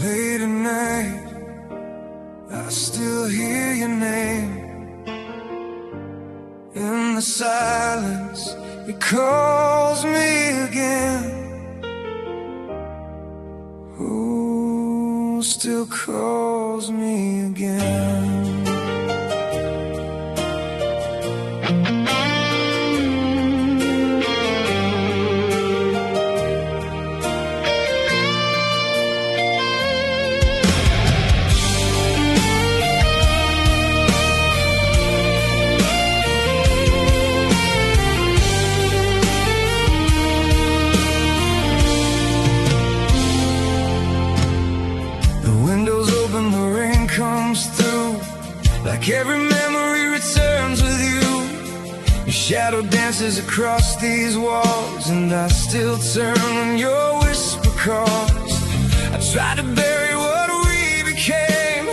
Late at night, I still hear your name. In the silence, it calls me again. Who still calls me again? Comes through, like every memory returns with you. Your shadow dances across these walls, and I still turn when your whisper calls. I try to bury what we became,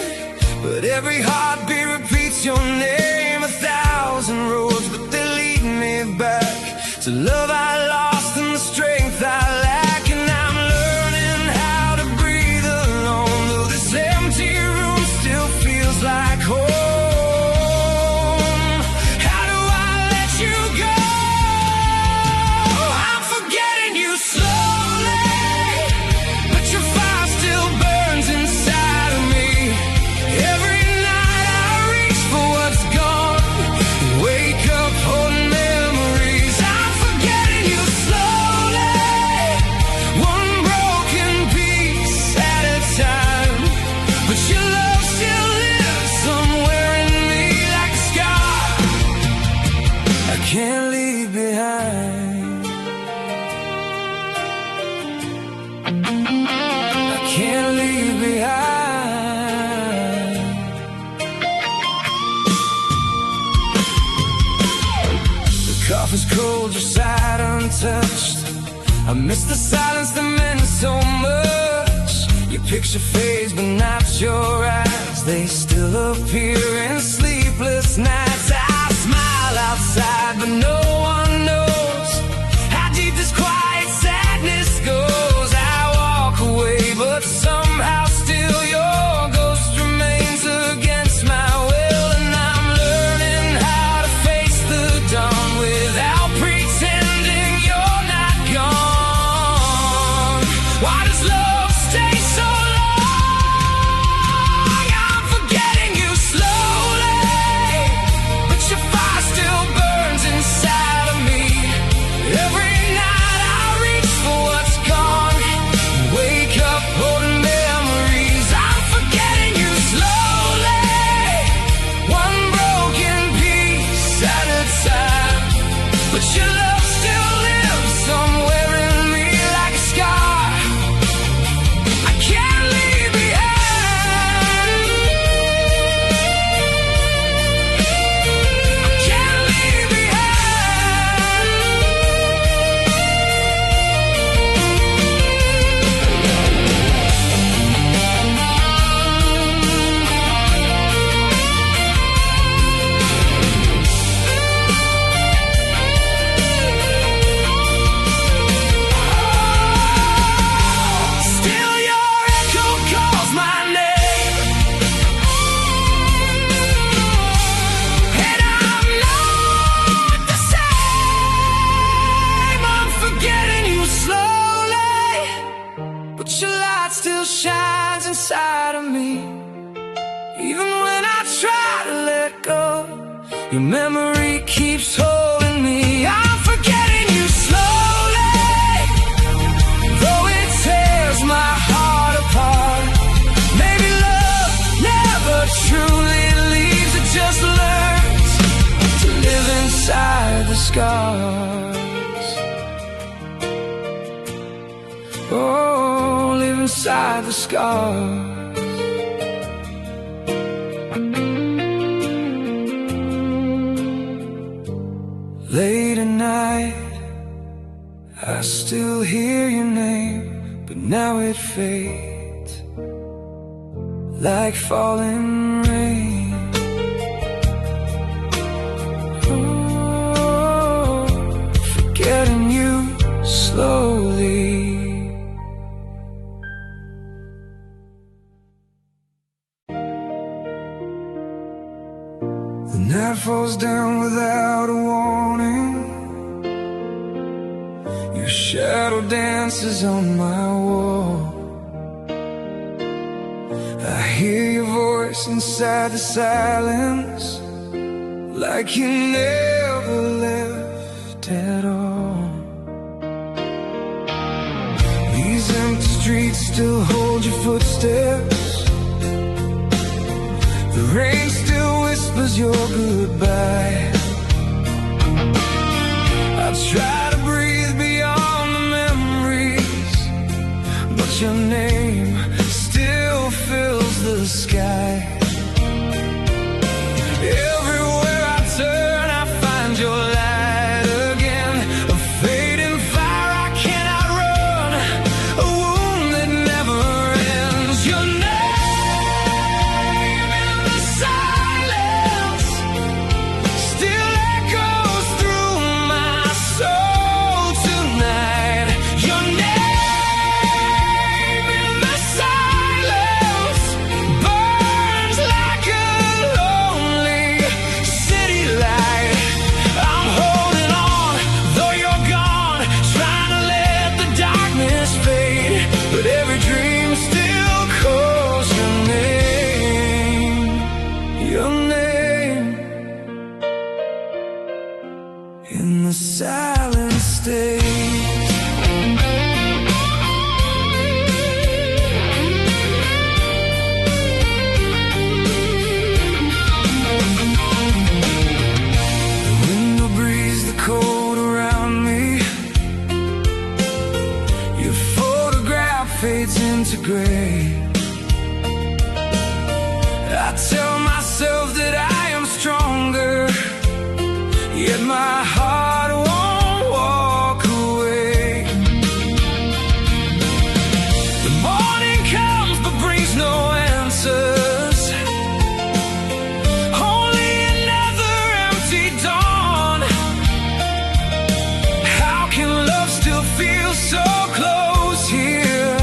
but every heartbeat repeats your name. 1,000 roads, but they lead me back to love I lost and the strength I lack. And I'm learning how to breathe alone, though this empty room still feels like home. How do I let you go? I'm forgetting you slowly, but your fire still burns inside of me. Every night I reach for what's gone, wake up holding memories. I'm forgetting you slowly, one broken piece at a time. But your love still lives somewhere in me like a scar I can't leave behind. I can't leave behind. The coffee's cold, your side untouched. I miss the silence that meant so much. Your picture fades, but not your eyes. They still appear in sleepless nights. I smile outside, but no one knows how deep this quiet sadness goes. I walk away, but somehow still your ghost remains against my will. And I'm learning how to face the dawn without pretending you're not gone. Why does love stay so long? I'm forgetting you slowly, but your fire still burns inside of me. Every night I reach for what's gone, wake up holding memories. I'm forgetting you slowly, one broken piece at a time. But your love still lives somewhere in me like a scar I can't leave behind. I can't leave behind. Still your echo calls my name, and I'm not the same. I'm forgetting you slowly, but your light still shines inside of me. Even when I try to let go, your memory keeps holding me. I'm forgetting you slowly, though it tears my heart apart. Maybe love never truly leaves, it just learns to live inside the scars. Oh, live inside the scars. Late at night, I still hear your name, but now it fades like falling rain. Oh, forgetting you slowly. night falls down without a warning. Your shadow dances on my wall. I hear your voice inside the silence, like you never left at all. These empty streets still hold your footsteps. The rain still whispers your goodbye. I try to breathe beyond the memories, but your name still fills the sky. Everywhere I turn, I find your light again. A fading fire I cannot run, a wound that never ends. Your name in the silence still echoes through my soul tonight. Your name in the silence burns like a lonely city light. I'm holding on, though you're gone, trying to let the darkness fade, but every dream still calls your name. Your name in the silence stays. The window breathes the cold around me. Your photograph fades into gray. I tell myself that I am stronger, yet my heart won't walk away. The morning comes but brings no answers, only another empty dawn. How can love still feel so close here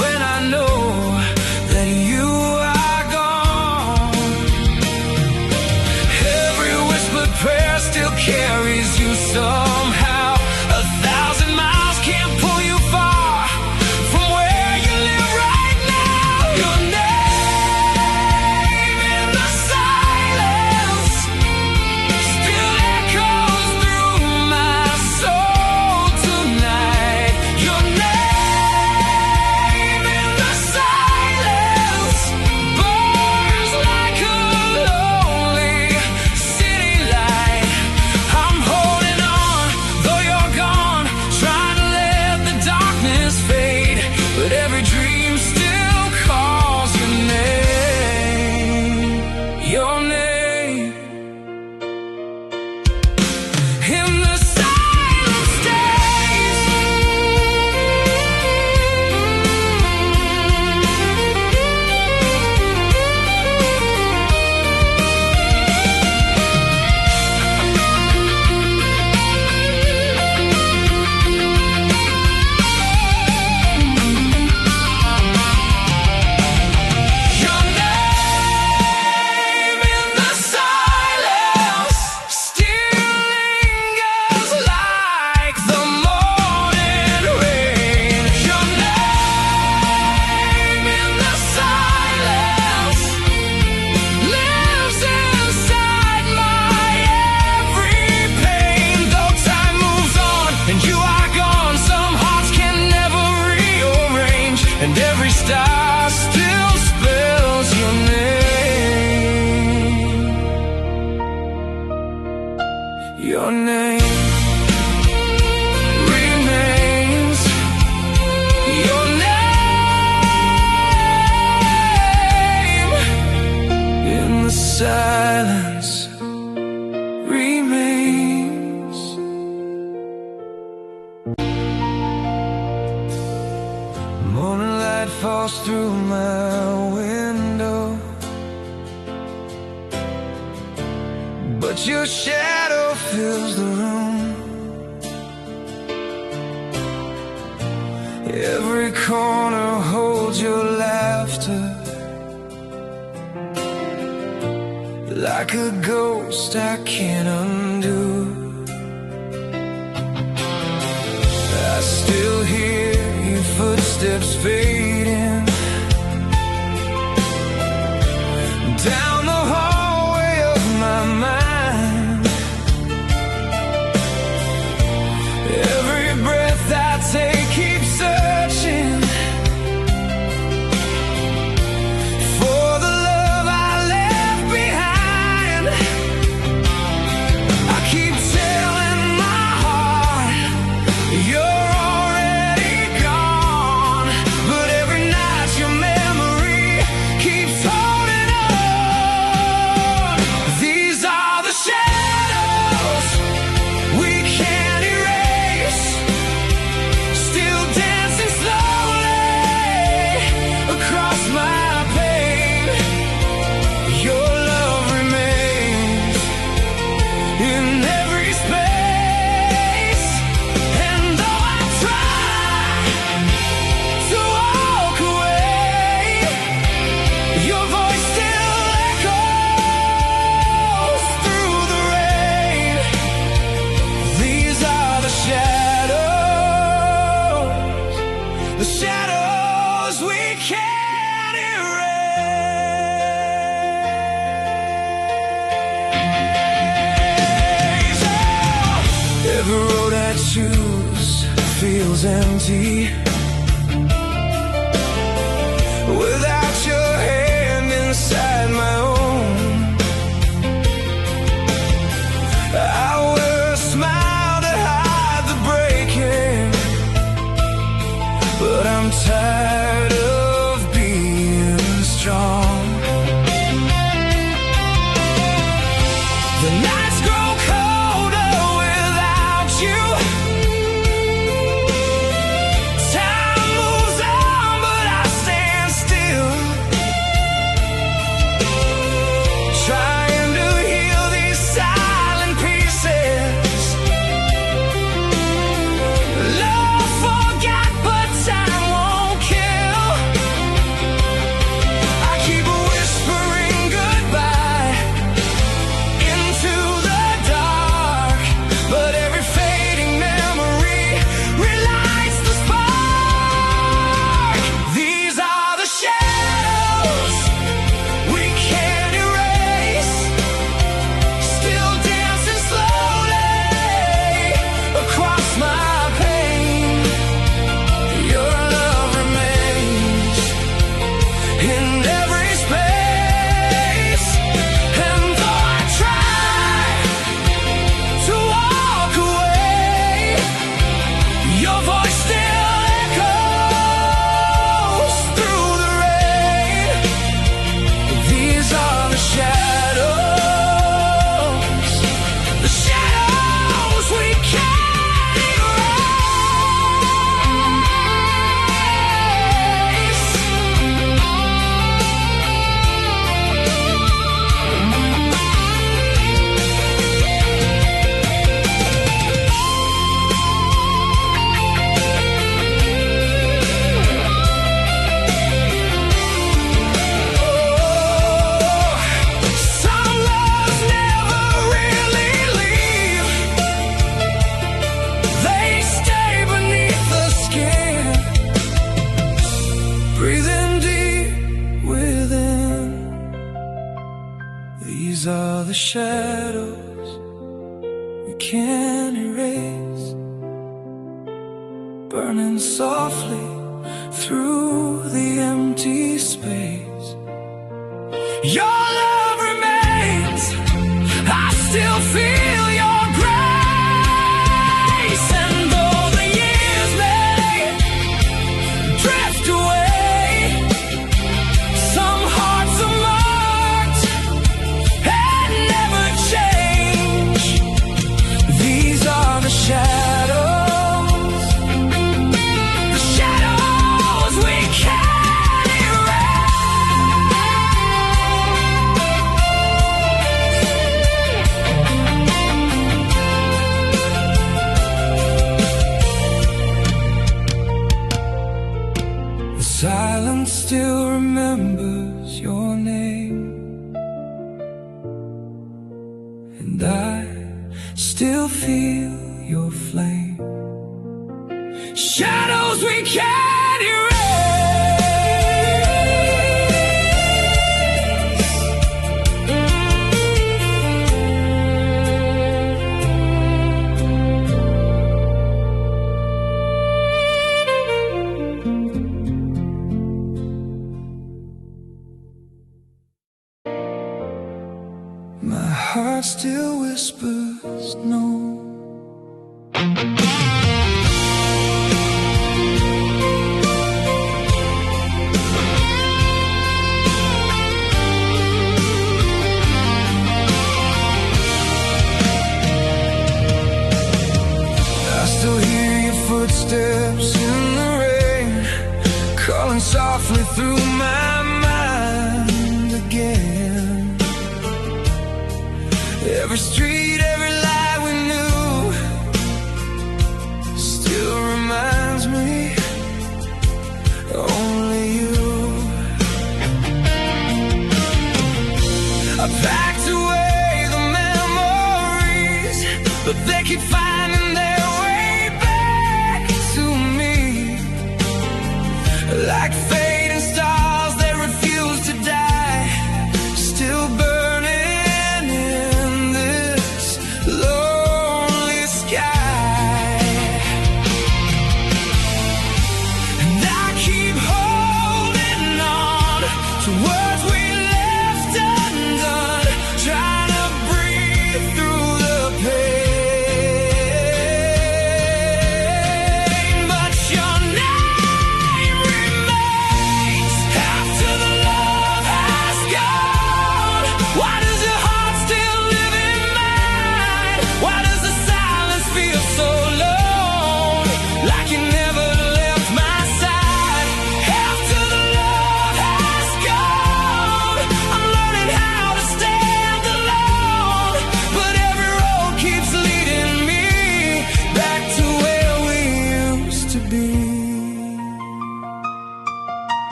when I know that you are gone? Every whispered prayer still carries you somehow. 1,000 miles can't pull you far from where you live right now. Your name in the silence still echoes through my soul tonight. Your name in the silence burns like a lonely city light. I'm holding on, though you're gone, trying to let the darkness fade, but every dream still calls your name. Your name in the silence stays. Your name in the silence still lingers like the morning rain. Your name in the silence lives inside my every pain. Though time moves on and you are gone, some hearts can never rearrange, and every star still spells your name. Your name remains. Your name in the silence remains. Morning light falls through my window, but your shadow fills the room. Every corner holds your laughter, like like a ghost I can't undo. I still hear your footsteps fading down the hallway of my mind. Every breath I take keeps searching for the love I left behind. I keep telling my heart you're already gone, but every night your memory keeps holding on. These are the shadows we can't erase, still dancing slowly across my pain. Your love remains in every space, and though I try to walk away, your voice still echoes through the rain. These are the shadows we can't erase. Oh, every road I choose feels empty without your hand inside my own. I wear a smile to hide the breaking, but I'm tired of being strong. The nights grow colder without you. Time moves on, but I stand still, trying to heal these silent pieces. Love forgot, but time won't kill. I keep whispering goodbye into the dark, but every fading memory relights the spark. These are the shadows we can't erase, still dancing slowly across my pain. Your love remains in every space, and though I try to walk away, your voice still echoes through the rain. These are the shadows we can't erase. Some loves never really leave. They stay beneath the skin, breathing deep within. These are the shadows we can't erase, burning softly through the empty space. Your love remains, I still feel your grace, and though the years may drift away, some hearts are marked and never change. These are the shadows we can't erase. The silence still remembers your name. and I still feel your flame. Shadows we can't erase. My heart still whispers no. Footsteps in the rain, calling softly through my mind again. Every street, every light we knew still reminds me only you. I packed away the memories, but they keep finding their way to me, like fading stars that refuse to die, still burning in this lonely sky. And I keep holding on to words we left undone, trying to breathe through the pain.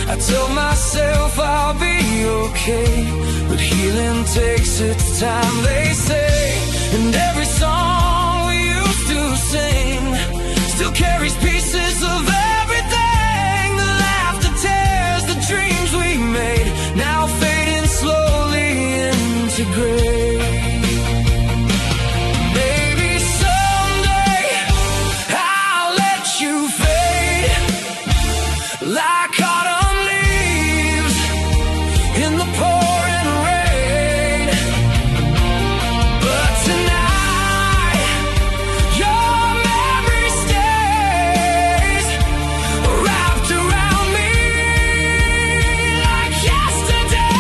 I tell myself I'll be okay, but healing takes its time, they say. And every song we used to sing still carries pieces of everything. The laughter tears the dreams we made, now fading slowly into gray. Maybe someday I'll let you fade like autumn leaves in the pouring rain. But tonight your memory stays wrapped around me like yesterday.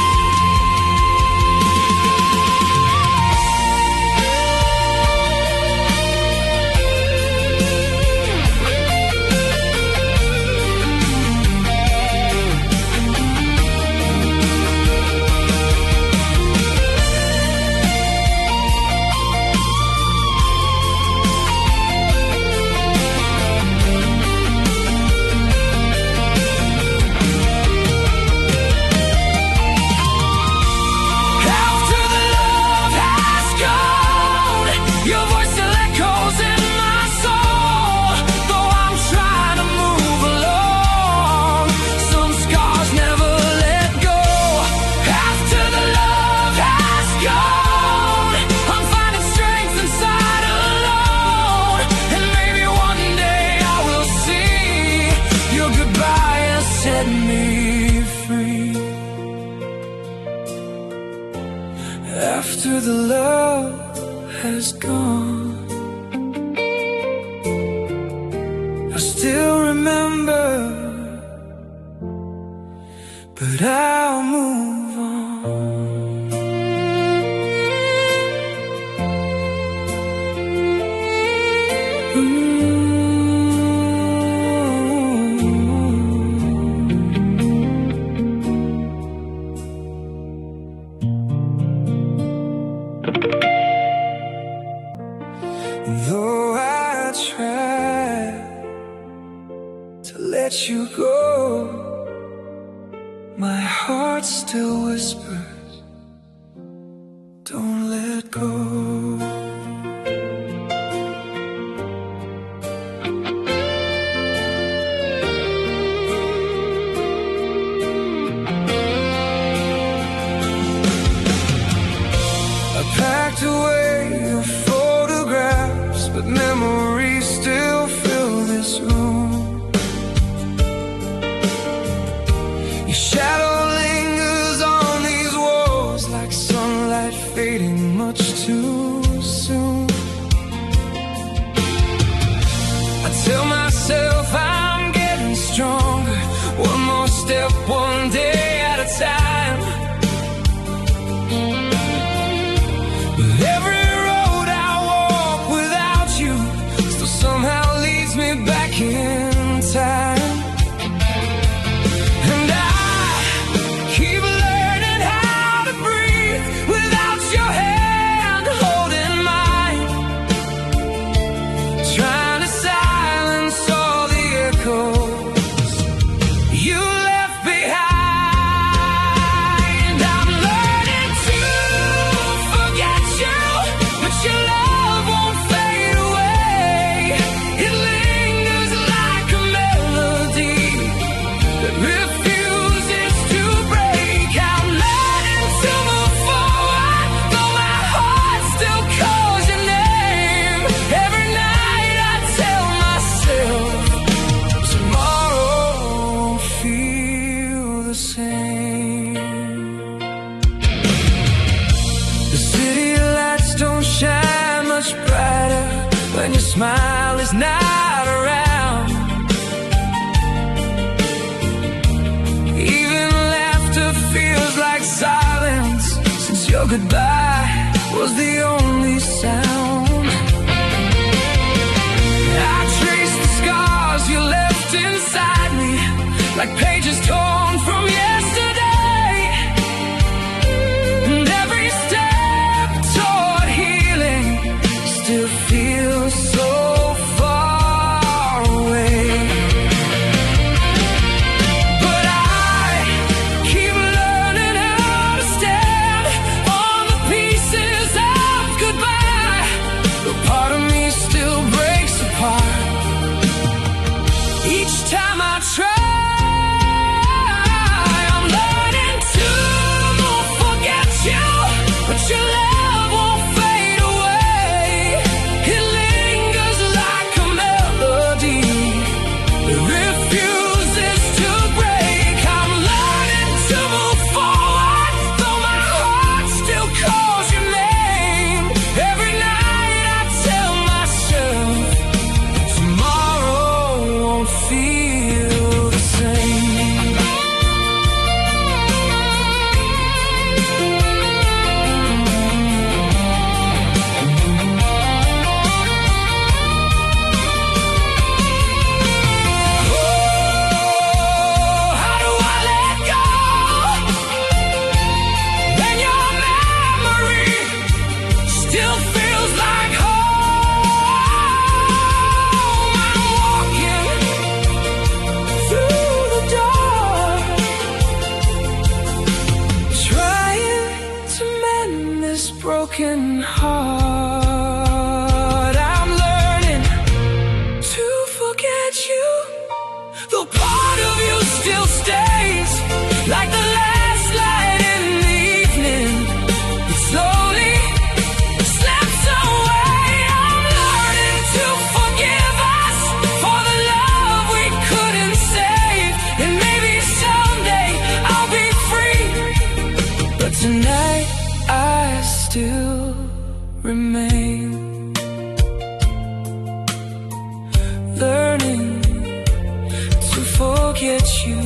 Set me free. After the love has gone, I still remember, but I'll move on. Though I try let you go, my heart still whispers, don't let go. Packed away your photographs, but memories still fill this room. Your shadow lingers on these walls like sunlight fading much too soon. I tell myself I'm getting stronger, one more step, one day at a time. Every road I walk without you still somehow leads me back in time. And I keep learning how to breathe without your hand holding mine, trying to silence all the echoes you left behind. I'm learning to forget you, but your love won't fade away. It lingers like a melody that refuses to break. I'm learning to move forward, though my heart still calls your name. Every night I tell myself tomorrow won't feel the same. The city lights don't shine much brighter when your smile is not around. Even laughter feels like silence, since your goodbye was the only sound. I trace the scars you left inside me, like pages torn from yesterday. And every step toward healing still feels so far away. But I keep learning how to stand on the pieces of goodbye. But part of me still breaks apart each time I try. I'm learning to forget you, but your love won't fade away. It lingers like a melody that refuses to break. I'm learning to move forward, though my heart still calls your name. Every night I tell myself tomorrow won't feel the same. Oh, how do I let go when your memory still feels like home? I'm walking through the dark, trying to mend this broken heart. I'm learning to forget you, though part of you still stays, like the last light in the evening. It slowly slips away. I'm learning to forgive us for the love we couldn't save. And maybe someday I'll be free, but tonight I still remain, learning to forget you.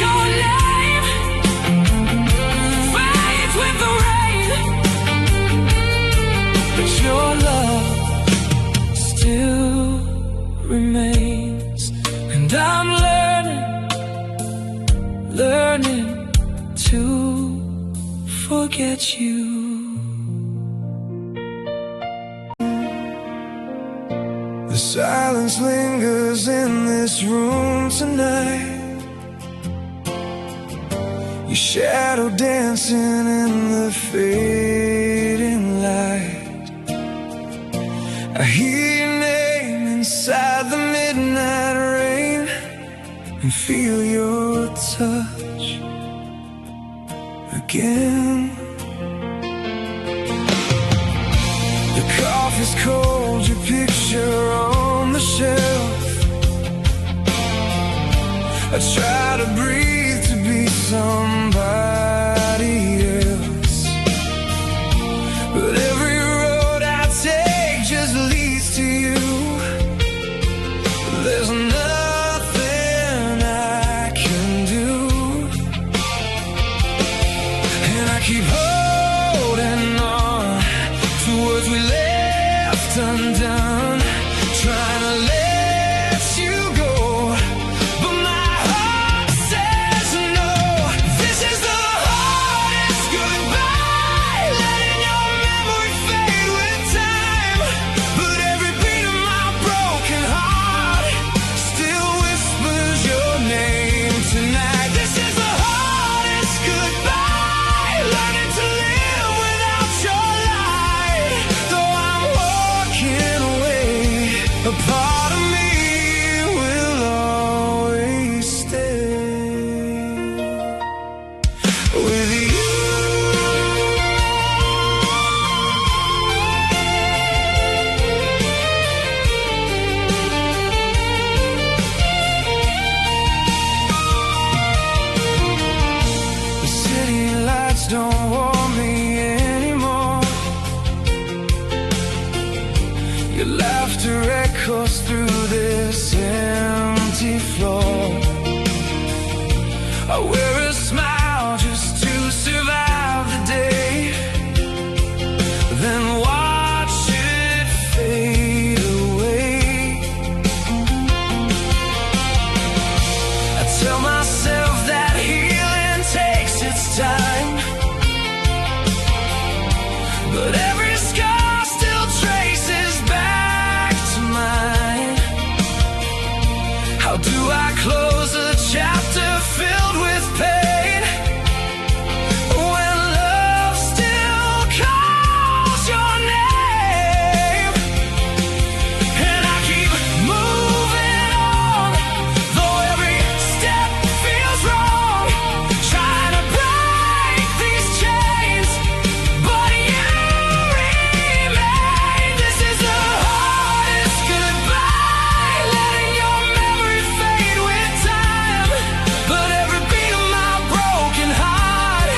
Your name fades with the rain, but your love still remains. And I'm learning to forget you. silence lingers in this room tonight. Your shadow dancing in the fading light. I hear your name inside the midnight rain and feel your touch again. The coffee's cold, your picture on the shelf. I try to breathe to be somebody else, but every road I take just leads to you. There's nothing I can do, and I keep holding on to words we left undone, trying to let you go, but my heart says no. This is the hardest goodbye, letting your memory fade with time, but every beat of my broken heart still whispers your name tonight. This is the hardest goodbye, learning to live without your light. Though I'm walking away, a part of me will always stay with you. The city lights don't warm me anymore. Your laughter echoes through this empty floor. I wear a smile just to survive the day, then watch it fade away. I tell myself that healing takes its time, but every scar still traces back to mine. How do I close a chapter filled with pain when love still calls your name? And I keep moving on, though every step feels wrong, trying to break these chains, but you remain. This is the hardest goodbye, letting your memory fade with time, but every beat of my broken heart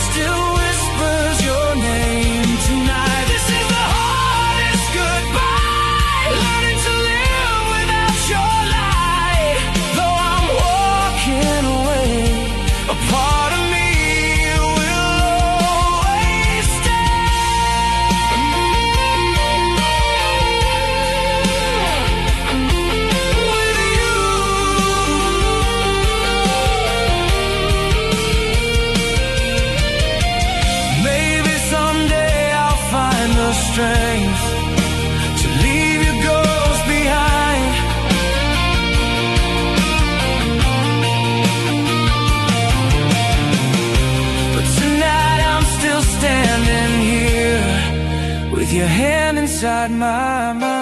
still whispers your name tonight. This is the hardest goodbye, learning to live without your light. Though I'm walking away, a part of me will always stay with you. Maybe someday I'll find the strength to leave your ghost behind. But tonight I'm still standing here with your hand inside my mind.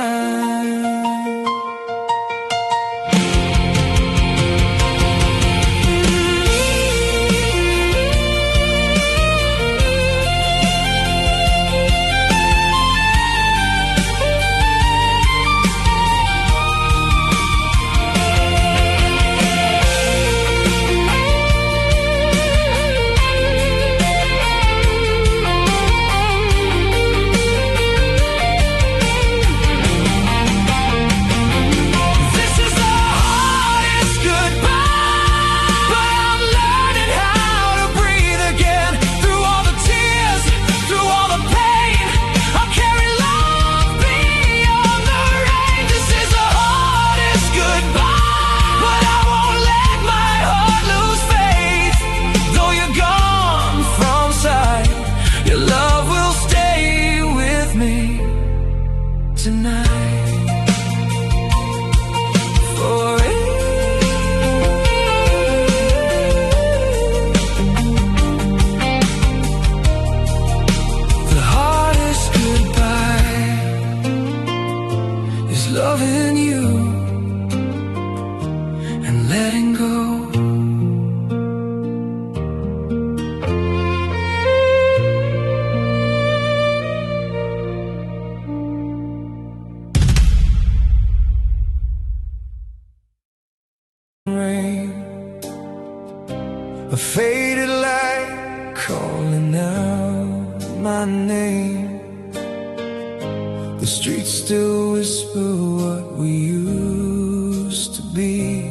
a faded light calling out my name. The streets still whisper what we used to be,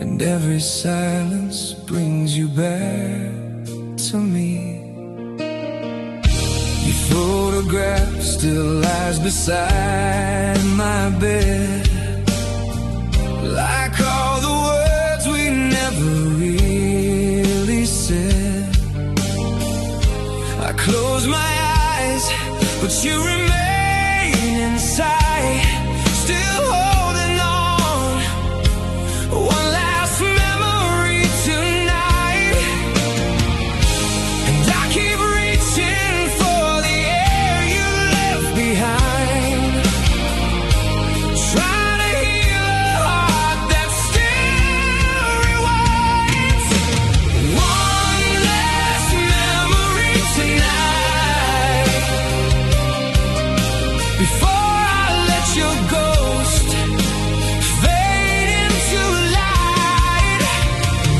and every silence brings you back to me. Your photograph still lies beside my bed, like all the words we never really said. I close my eyes, but you remain inside, still holding on. One last memory tonight, and I keep reaching for the air you left behind, trying to heal a heart that still rewinds. One last memory tonight, before I let your ghost fade into light.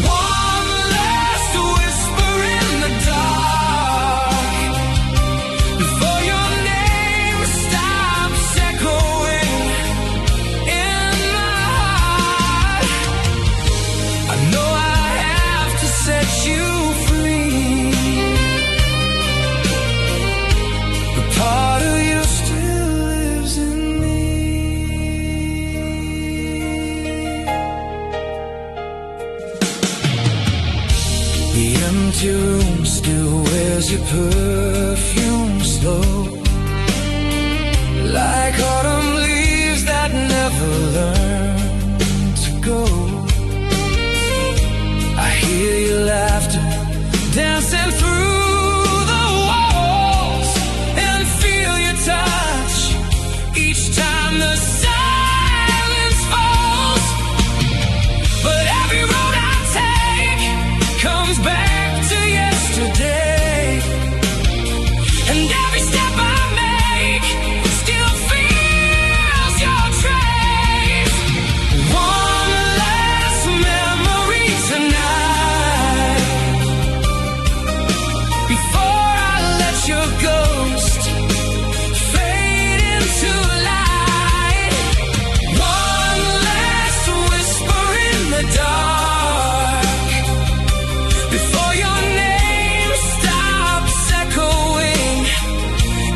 One last whisper in the dark, before your name stops echoing in my heart. I know I have to set you free, but part of you still lives in me. The empty room still wears your perfume slow, like autumn leaves that never learn to go. I hear your laughter dancing through the walls, and feel your touch each time the silence falls. But every road I take comes back to yesterday, and every step I make still feels your trace. One last memory tonight, before I let your ghost fade into light. One last whisper in the dark, before your name stops echoing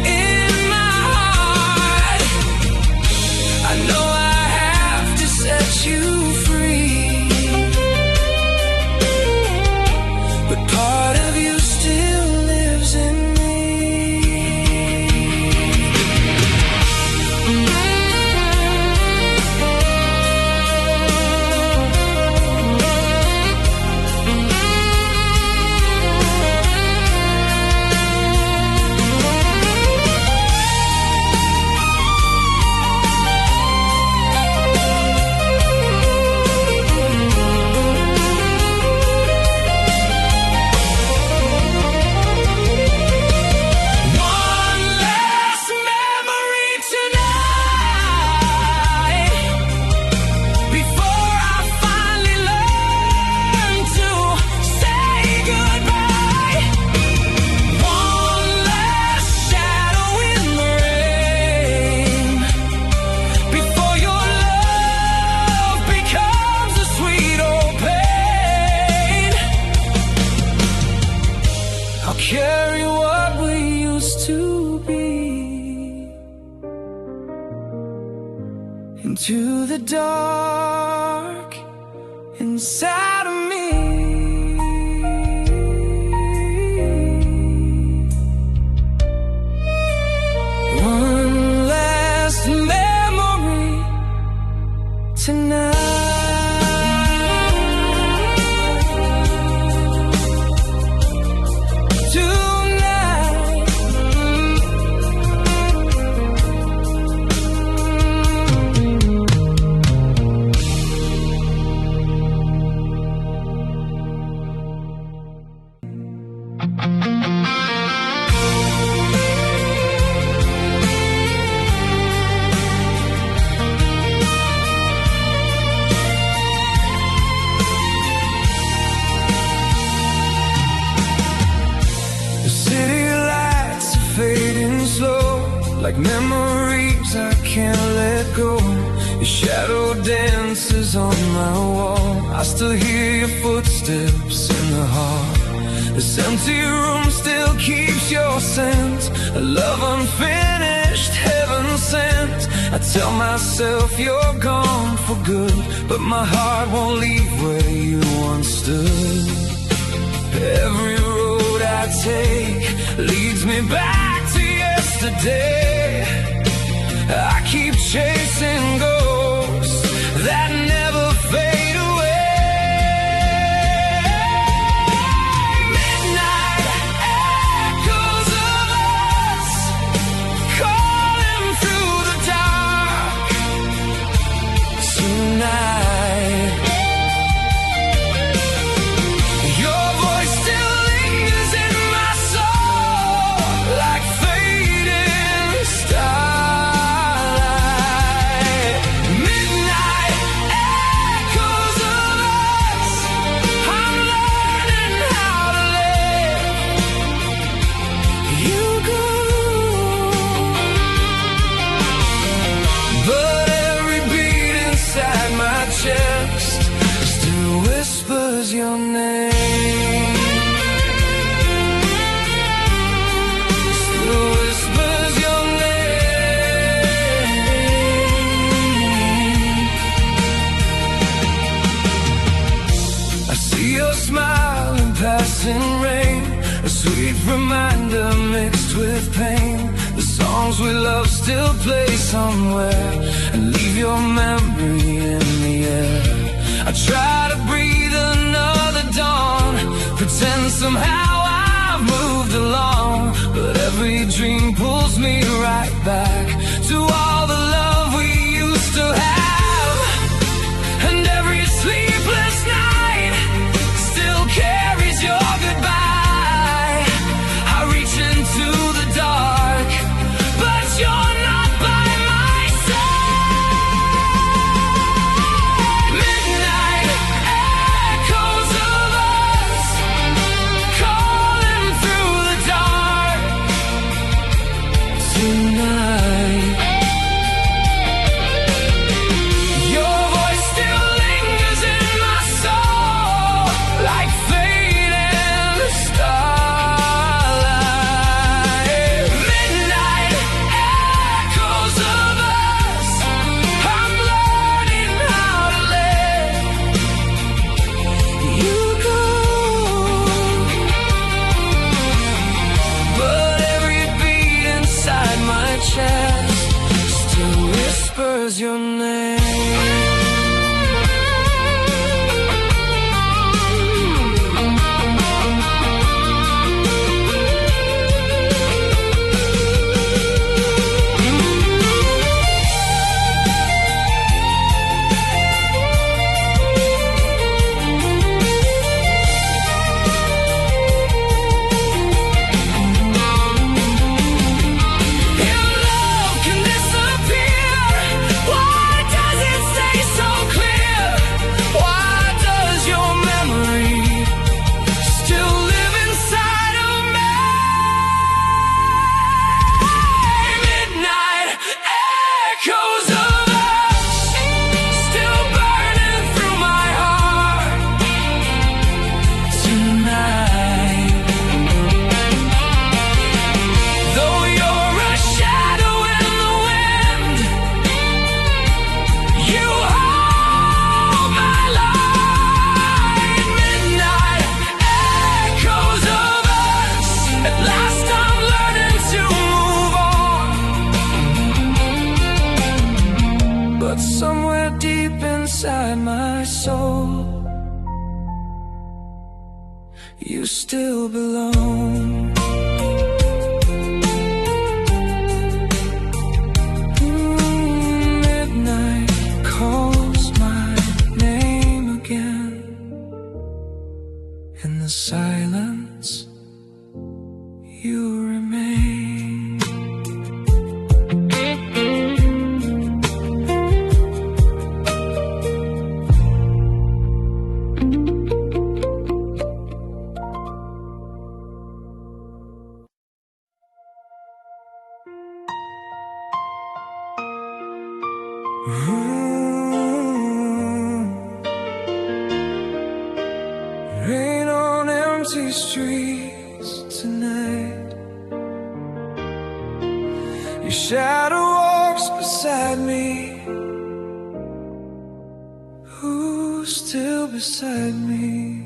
in my heart. I know I have to set you free, but part of you still lives in me. One last memory tonight, before I finally learn to say goodbye. One last shadow in the rain, before your love becomes a sweet old pain. I'll carry what we used to be into the dark inside of me. One last memory tonight. Tonight. like memories I can't let go. Your shadow dances on my wall. I still hear your footsteps in the hall. This empty room still keeps your scent, a love unfinished, heaven sent. I tell myself you're gone for good, but my heart won't leave where you once stood. Every road I take leads me back to yesterday. I keep chasing ghosts that never fade away. Midnight echoes of us calling through the dark tonight. Your voice still lingers in my soul like fading starlight. Midnight echoes of us. I'm learning how to live. You go, but every beat inside my chest still whispers your name. Still whispers your name. I see your smile in passing rain, a sweet reminder mixed with pain. The songs we love still play somewhere and leave your memory in the air. I try to breathe another dawn, pretend somehow I've moved along, but every dream pulls me right back to all the love we used to have. And every sleepless night still carries your goodbye. I reach into the dark, but you're not by my side. Midnight echoes of us calling through the dark tonight. Your voice still lingers in my soul like fading starlight. Midnight echoes of us. I'm learning how to live. You go, but every beat inside my chest still whispers your name. If love can disappear, why does it stay so clear? Why does your memory still live inside of me? Midnight echoes of us still burning through my heart tonight. Though you're a shadow in the wind, you hold my light. Midnight echoes of us. At last I'm learning to move on, but somewhere deep inside my soul, you still belong. Midnight calls my name again. In the silence, you remain. Rain on empty streets tonight. Your shadow walks beside me. Who's still beside me?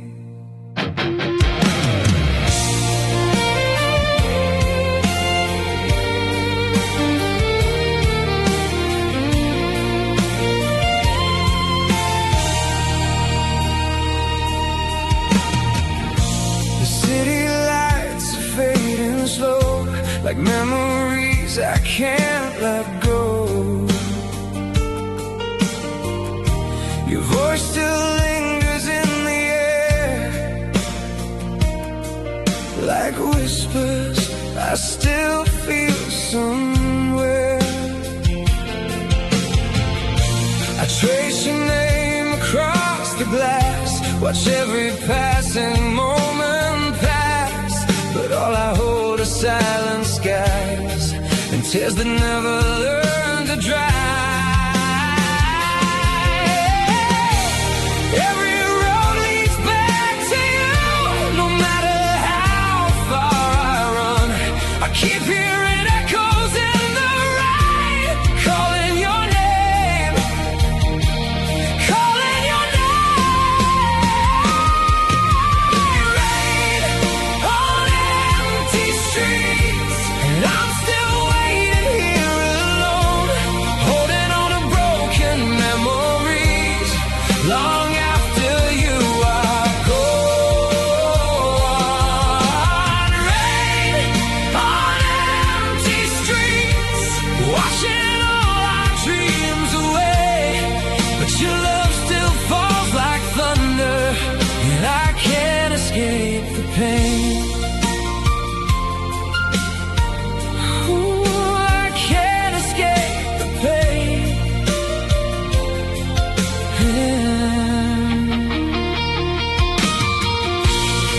Like memories I can't let go. Your voice still lingers in the air, like whispers I still feel somewhere. I trace your name across the glass, watch every passing moment pass, but all I hold are silent skies and tears that never learn to dry. Every road leads back to you, no matter how far I run. I keep hearing echoes in the rain, calling your name, calling your name. Rain on empty streets, and I'm still waiting here alone, holding on to broken memories, long after you are gone. Rain on empty streets, washing all our dreams away, but your love still falls like thunder, and I can't escape the pain. Ooh, I can't escape the pain.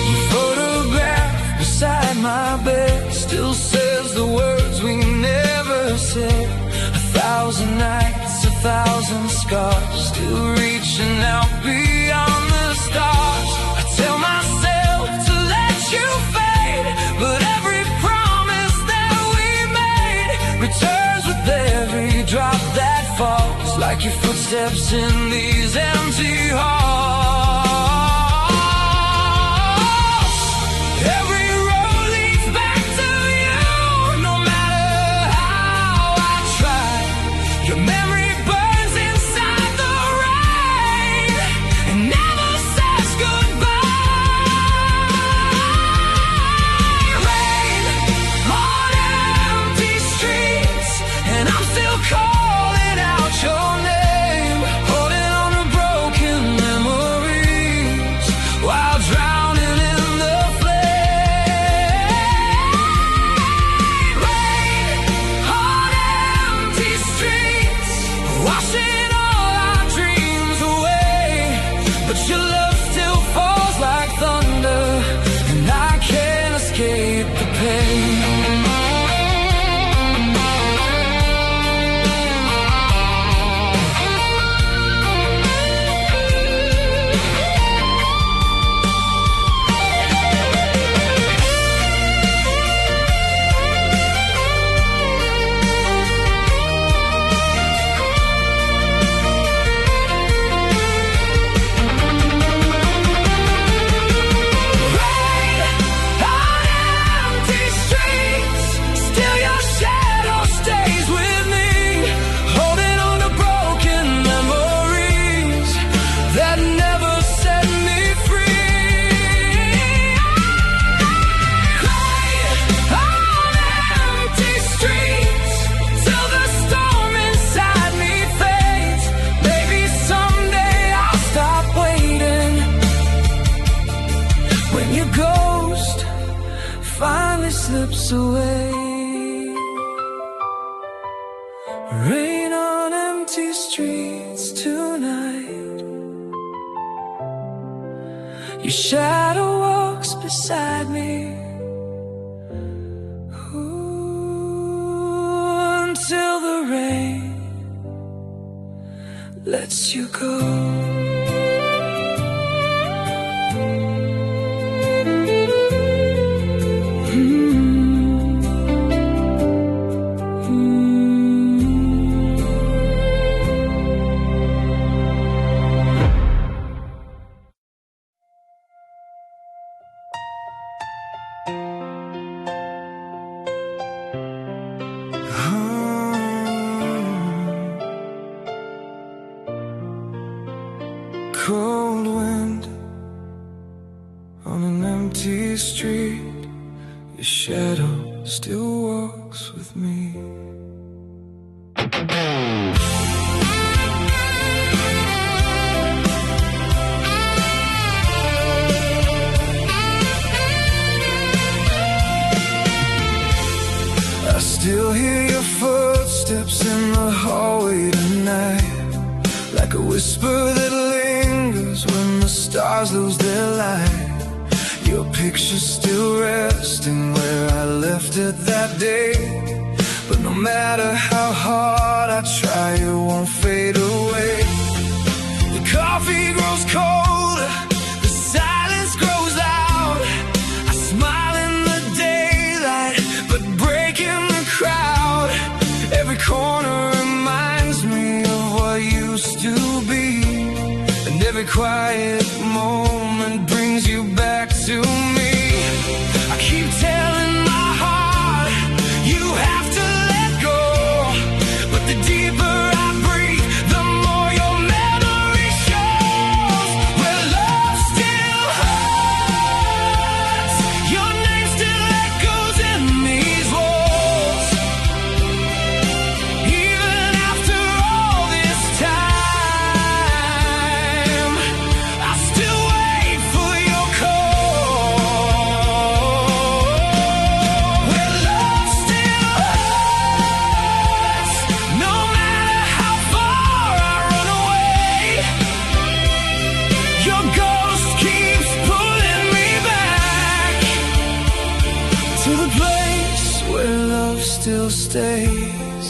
Your photograph beside my bed still says the words we never said. 1,000 nights, 1,000 scars, still reaching out beyond the stars. I tell myself to let you fade, but every promise that we made returns with every drop that falls, like your footsteps in these empty halls. Every road leads back to you, no matter how I try. Your memory burns inside the rain and never says goodbye. Rain on empty streets, and I'm still calling out your name, holding on to broken memories while drowning in the flame. Rain on empty streets, washing all our dreams away, but your love still falls like thunder, and I can't escape the pain. Rain on empty streets, still your shadow stays with me, holding on to broken memories that never set me free. Rain on empty streets, till the storm inside me fades. Maybe someday I'll stop waiting, when your ghost finally slips away. Rain on empty streets tonight. Your shadow walks beside me. Ooh, until the rain lets you go. busy street, your shadow still walks with me. I still hear your footsteps in the hallway tonight, like a whisper that lingers when the stars lose their light. Your picture's still resting where I left it that day, but no matter how hard I try, it won't fade away. The coffee grows colder, the silence grows loud. I smile in the daylight, but break in the crowd. Every corner reminds me of what used to be, and every quiet moment brings you back to me. I keep telling my heart, you have to let go, but the deeper I breathe, the more your memory shows. Where love still hurts, your name still echoes in these walls. Even after all this time, I still wait for your call. Where love still hurts, no matter how far I run away, your ghost keeps pulling me back to the place where love still stays.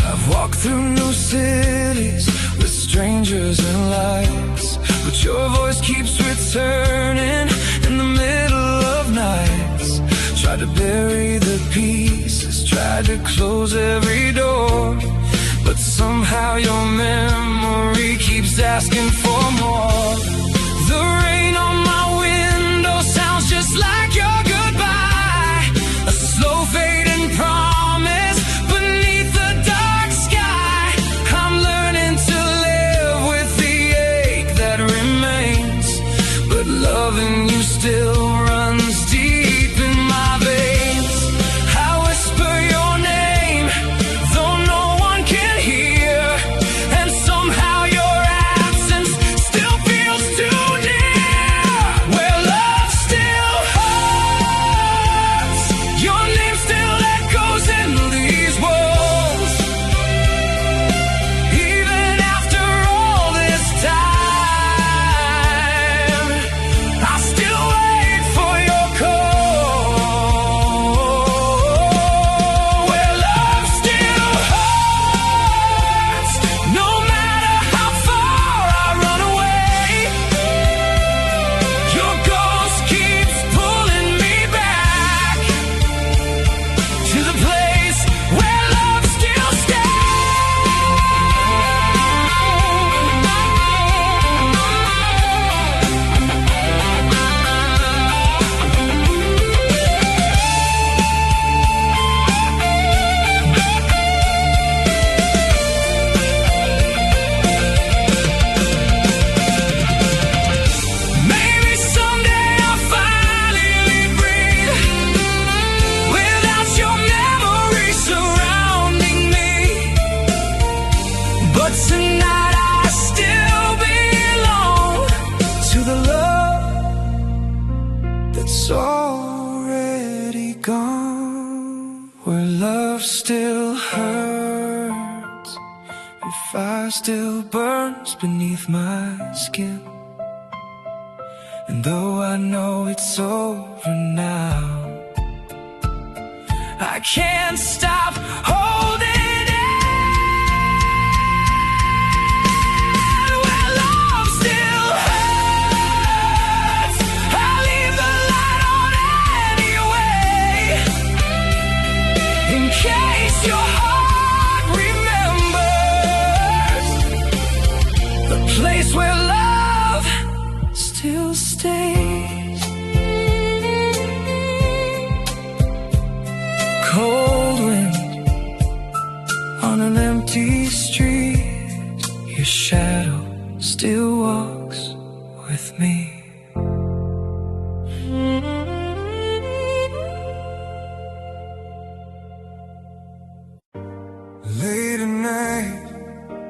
I've walked through new cities with strangers and lights, but your voice keeps returning in the middle of nights. Tried to bury the pieces, tried to close every door, but somehow your memory keeps asking for more. The rain on my window sounds just like your goodbye, a slow fading promise beneath the dark sky. I'm learning to live with the ache that remains, but loving you still runs deep in my veins. I whisper your name, though no one can hear, and somehow your absence still feels too near. Where love still hurts, your name still echoes in these walls. Even after all this time, I still wait for your call. Where love still hurts, no matter how far I run away, your ghost keeps pulling me back to the place where love still Maybe someday I'll finally breathe without your memory surrounding me. But tonight I still belong to the love that's already gone. Where love still hurts, your fire still burns beneath my skin. And though I know it's over now, I can't stop